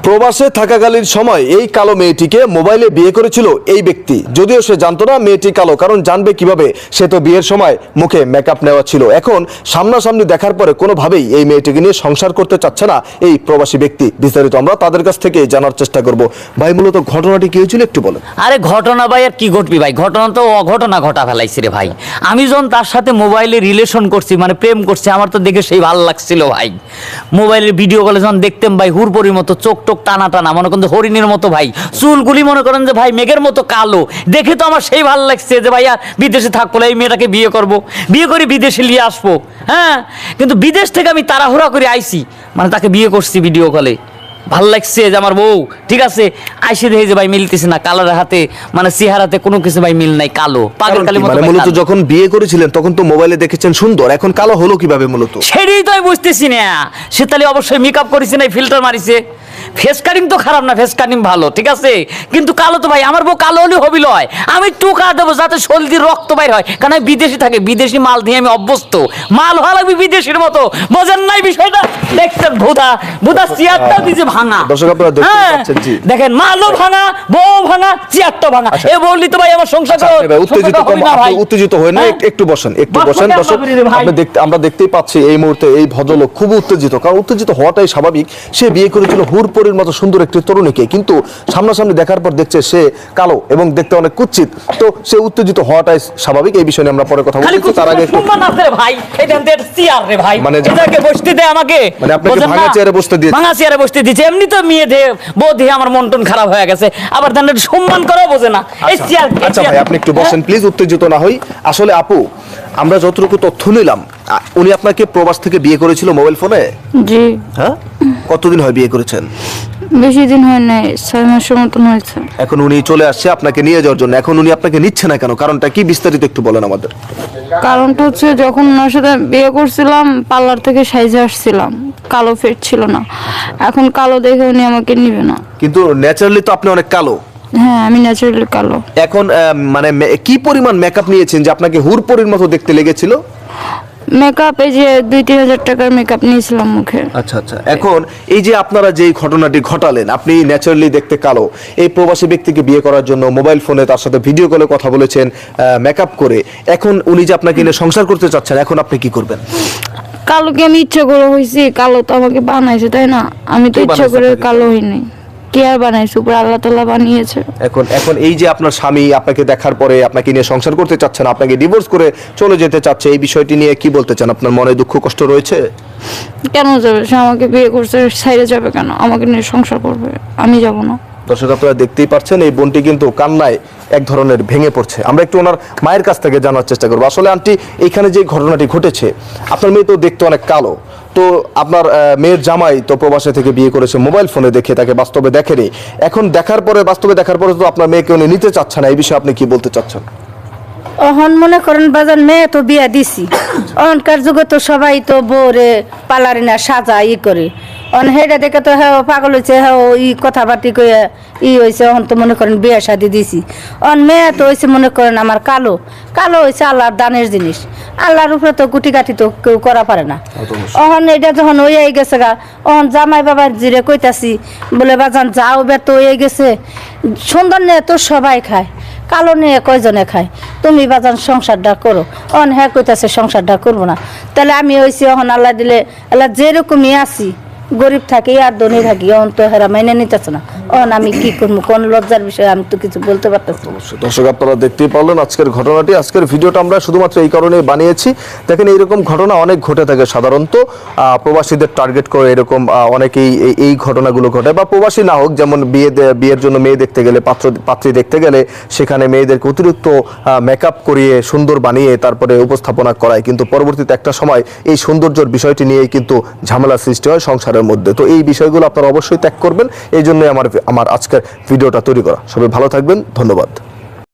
প্রবাসে থাকাকালীন সময় এই কালো মেয়েটিকে মোবাইলে বিয়ে করেছিল এই ব্যক্তি। যদিও সে জানতো না মেয়েটি কালো, কারণ জানবে কিভাবে, সে তো বিয়ের সময় মুখে মেকআপ নেওয়া ছিল। এখন সামনাসামনি দেখার পরে কোনোভাবেই এই মেয়েটিকে নিয়ে সংসার করতে চাচ্ছে না এই প্রবাসী ব্যক্তি। বিস্তারিত আমরা তাদের কাছ থেকে জানার চেষ্টা করব। ভাই, মূলত ঘটনাটি কি হয়েছিল একটু বলেন। আরে ঘটনা ভাই আর কি ঘটবি ভাই, ঘটনা তো অঘটনা ঘটা ফেলাইছি রে ভাই। আমি যখন তার সাথে মোবাইলে রিলেশন করছি, মানে প্রেম করছি, আমার তো দেখে সেই ভালো লাগছিল ভাই। মোবাইলের ভিডিও কলে যখন দেখতাম ভাই, হুরপরির মতো চোখ টোক টানা টানা, মনে করেন যে হরিণের মতো ভাই, চুলগুলি মনে করেন যে ভাই মেঘের মতো কালো, দেখে তো আমার সেই ভালো লাগছে যে ভাই আর বিদেশে থাকবো, এই মেয়েটাকে বিয়ে করব, বিয়ে করে বিদেশে নিয়ে আসবো। হ্যাঁ, কিন্তু বিদেশ থেকে আমি তাড়াহুড়া করে আইছি, মানে তাকে বিয়ে করছি ভিডিও কলে। ভাল লাগছে যে আমার বউ, ঠিক আছে, আইসে দেখে যে ভাই মিলতেছে না, কালার হাতে মানে চেহারাতে কোনো কিছু ভাই মিল নাই, কালো পাগল কালি মতো। মূলত যখন বিয়ে করেছিলেন তখন তো মোবাইলে দেখেছেন সুন্দর, এখন কালো হলো কিভাবে মূলত? সেটাই তো আমি বুঝতেছি না। সে তাহলে অবশ্যই মেকআপ করেছে না, ফিল্টার মারিছে। ফেস কাটিং তো খারাপ না, ফেস কাটিং ভালো, ঠিক আছে, কিন্তু কালো তো ভাই আমার বউ কালো হলে হবি লয়। আমি টুকা দেবো যাতে শরীর রক্ত বাইর হয়, কারণ আমি বিদেশি থাকে, বিদেশি মাল দিয়ে আমি অভ্যস্ত। মাল হওয়া লাগবে বিদেশির মতো, বোঝেন নাই বিষয়টা? দেখছেন ভুদা ভুদা চেয়ারটা দিয়েছে ভাঙা। দর্শক আপনারা দেখতে পাচ্ছেন, জি দেখেন, মালও ভাঙা, বউ ভাঙা, চেয়ারটা ভাঙা। এ বললি তো ভাই আমার সংসার উত্তেজিত হয়ে না, একটু বসেন, একটু বসেন। দর্শক আমরা দেখতেই পাচ্ছি এই মুহূর্তে এই ভদ্রলোক খুব উত্তেজিত, কারণ উত্তেজিত হওয়াটাই স্বাভাবিক। সে বিয়ে করেছিল হুরপরির মতো সুন্দর একটি তরুণীকে, কিন্তু সামনাসামনি দেখার পর দেখছে সে কালো এবং দেখতে অনেক কুৎসিত, তো সে উত্তেজিত হওয়াটাই স্বাভাবিক। এই বিষয়ে আমরা পরে কথা বলবো। তার আগে ভাই এটা চেয়ার রে ভাই, মানে এটাকে বসতে দে আমাকে, মানে আপনাকে ভাঙা চেয়ারে বসতে দিয়েছে, ভাঙা চেয়ারে বসতে দিয়েছে। এমনি তো মেয়ে দে বউ দিয়ে আমার মন টন খারাপ হয়ে গেছে, আবার তার সম্মান করাও বোঝে না। এই চেয়ার, আচ্ছা ভাই আপনি একটু বসেন প্লিজ, উত্তেজিত না হই। আসলে আপু, আমরা যতটুকু তথ্য নিলাম, উনি আপনাকে প্রবাস থেকে বিয়ে করেছিল মোবাইল ফোনে? জি। হ্যাঁ, কতদিন হয় বিয়ে করেছেন? বেশি দিন হয় নাই, 6 মাসের মতন হয়েছে। এখন উনি চলে আসছে আপনাকে নিয়ে যাওয়ার জন্য, এখন উনি আপনাকে নিচ্ছে না কেন? কারণটা কি বিস্তারিত একটু বলেন আমাদের। কারণটা হচ্ছে যখন ওনার সাথে বিয়ে করছিলাম পার্লার থেকে সাইজে আসছিলাম, কালো ফেট ছিল না, এখন কালো দেখে উনি আমাকে নিবে না। কিন্তু ন্যাচারালি তো আপনি অনেক কালো। হ্যাঁ, আমি ন্যাচারালি কালো। এখন মানে কি পরিমাণ মেকআপ নিয়েছেন যে আপনাকে হুরপরির মতো দেখতে লেগেছিল? মেকআপ এই যে 2-3 হাজার টাকার মেকআপ নিয়েছিলাম মুখে। আচ্ছা আচ্ছা, এখন এই যে আপনারা যে ঘটনাটি ঘটালেন, আপনি ন্যাচারালি দেখতে কালো, এই প্রবাসী ব্যক্তিকে বিয়ে করার জন্য মোবাইল ফোনে তার সাথে ভিডিও কলে কথা বলেছেন মেকআপ করে, এখন উনি যে আপনাকে নিয়ে সংসার করতে চাচ্ছেন, এখন আপনি কি করবেন? কালোকে আমি ইচ্ছা করে হয়েছি, কালো তো আমাকে বানাইছে, তাই না? আমি তো ইচ্ছা করে কালো হই নাই, কে আর বানাইছে? উপর আল্লাহ তাআলা বানিয়েছে। এখন এই যে আপনার স্বামী আপনাকে দেখার পরে আপনাকে নিয়ে সংসার করতে চাচ্ছে না, আপনাকে ডিভোর্স করে চলে যেতে চাচ্ছে, এই বিষয়টি নিয়ে কি বলতে চান? আপনার মনে দুঃখ কষ্ট রয়েছে? কেন যাবে? সে আমাকে বিয়ে করছে, সাইডে যাবে কেন? আমাকে নিয়ে সংসার করবে, আমি যাব না। দর্শক আপনারা দেখতেই পাচ্ছেন এই বোনটি কিন্তু কান্নায় এক ধরনের ভেঙে পড়ছে। আমরা একটু ওনার মায়ের কাছ থেকে জানার চেষ্টা করবো। আসলে আন্টি, এইখানে যে ঘটনাটি ঘটেছে, আপনার মেয়ে তো দেখতে অনেক কালো, তো আপনার মেয়ের জামাই তো প্রবাসে থেকে বিয়ে করেছে মোবাইল ফোনে দেখে, তাকে বাস্তবে দেখেনি। এখন বাস্তবে দেখার পরে তো আপনার মেয়েকে উনি নিতে চাচ্ছে না, এই বিষয়ে আপনি কি বলতে চাচ্ছেন? অহন মনে করেন বাজার মেয়ে তো বিয়া দিছি, অনকার যুগে তো সবাই তো বউরে পালারি না সাজা করে, অন হেডা দেখে তো হ্যাঁ পাগল হয়েছে, হ্যাঁ ই কথাবার্তি কয়ে হয়েছে। অন তো মনে করেন বিয়া শাদি দিছি, অন মেয়ে তো হয়েছে মনে করেন আমার কালো হয়েছে আল্লাহর দানের জিনিস, আল্লাহর উপরে তো গুটি কাটি তো কেউ করা পারে না। অহন এটা যখন হয়ে গেছে গা, অহন জামাই বাবার জিরে কইতাছি বলে বাজান যাও বে, তো হয়ে গেছে, সুন্দর নিয়ে তো সবাই খায়, কালো নিয়ে কয়জনে খায়, তুমি বাজান সংসারটা করো। অন হ্যাঁ কইতাছে সংসারটা করবো না, তাহলে আমি হয়েছি অহন আল্লাহ দিলে আল্লাহ যেরকমই আছি, গরিব থাকি আর ধনী থাকি, অন তো হেরা মাইনে নিতেছে না, অন আমি কি করবো? কোন লজ্জার বিষয়ে আমি তো কিছু বলতে পারতেছি না। দর্শক আপনারা দেখতেই পারলেন আজকের ঘটনাটি। আজকের ভিডিওটা আমরা শুধুমাত্র এই কারণে বানিয়েছি, দেখেন এইরকম ঘটনা অনেক ঘটে থাকে সাধারণত, প্রবাসীদের টার্গেট করে এরকম অনেকেই এই ঘটনাগুলো ঘটে, বা প্রবাসী না হোক, যেমন বিয়ের জন্য মেয়ে দেখতে গেলে, পাত্রী দেখতে গেলে সেখানে মেয়েদেরকে অতিরিক্ত মেকআপ করিয়ে সুন্দর বানিয়ে তারপরে উপস্থাপনা করায়, কিন্তু পরবর্তীতে একটা সময় এই সৌন্দর্যের বিষয়টি নিয়েই কিন্তু ঝামেলা সৃষ্টি হয় সংসারের মধ্যে। তো এই বিষয়গুলো আপনারা অবশ্যই ত্যাগ করবেন, এই জন্যই আমার আজকের ভিডিওটা তৈরি করা। সবাই ভালো থাকবেন, ধন্যবাদ।